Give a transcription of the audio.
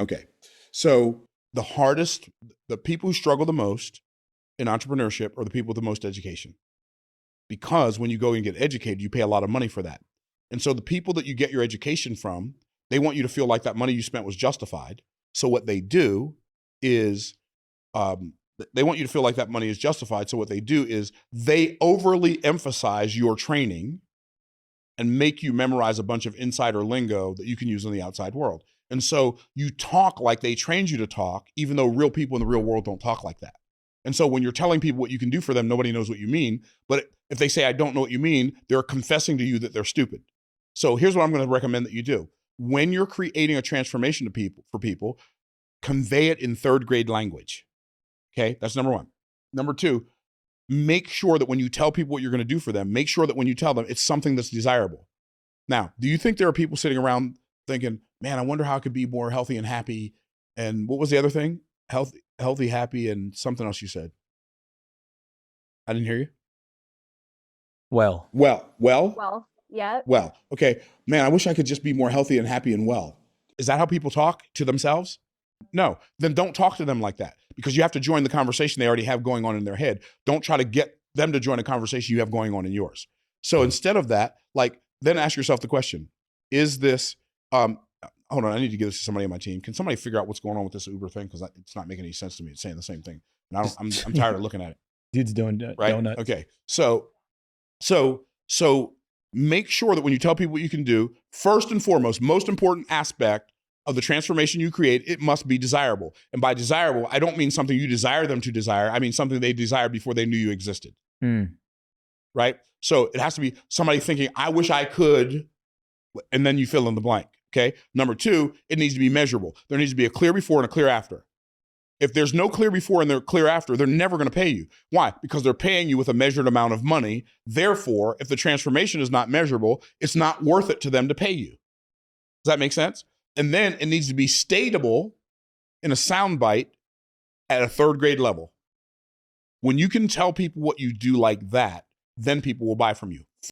Okay. So the people who struggle the most in entrepreneurship are the people with the most education. Because when you go and get educated, you pay a lot of money for that. And so the people that you get your education from, they want you to feel like that money you spent was justified. So what they do is, they want you to feel like that money is justified. So what they do is they overly emphasize your training and make you memorize a bunch of insider lingo that you can use in the outside world. And so you talk like they trained you to talk, even though real people in the real world don't talk like that. And so when you're telling people what you can do for them, nobody knows what you mean. But if they say, I don't know what you mean, they're confessing to you that they're stupid. So here's what I'm going to recommend that you do. When you're creating a transformation for people, convey it in third grade language. Okay, that's number one. Number two, make sure that when you tell people what you're going to do for them, make sure that when you tell them, it's something that's desirable. Now, do you think there are people sitting around thinking, man, I wonder how I could be more healthy and happy? And what was the other thing? Healthy, happy, and something else you said. I didn't hear you. Well, yeah. Well, okay. Man, I wish I could just be more healthy and happy and well. Is that how people talk to themselves? No, then don't talk to them like that, because you have to join the conversation they already have going on in their head. Don't try to get them to join a conversation you have going on in yours. So instead of that, then ask yourself the question, is this, hold on, I need to give this to somebody on my team. Can somebody figure out what's going on with this Uber thing? Because it's not making any sense to me. It's saying the same thing. And I'm tired of looking at it. Dude's doing right? donuts. Okay. So make sure that when you tell people what you can do, first and foremost, most important aspect of the transformation you create, it must be desirable. And by desirable, I don't mean something you desire them to desire. I mean something they desired before they knew you existed. Right? So it has to be somebody thinking, I wish I could, and then you fill in the blank. Okay. Number two, it needs to be measurable. There needs to be a clear before and a clear after. If there's no clear before and they're clear after, they're never going to pay you. Why? Because they're paying you with a measured amount of money. Therefore, if the transformation is not measurable, it's not worth it to them to pay you. Does that make sense? And then it needs to be statable in a soundbite at a third grade level. When you can tell people what you do like that, then people will buy from you.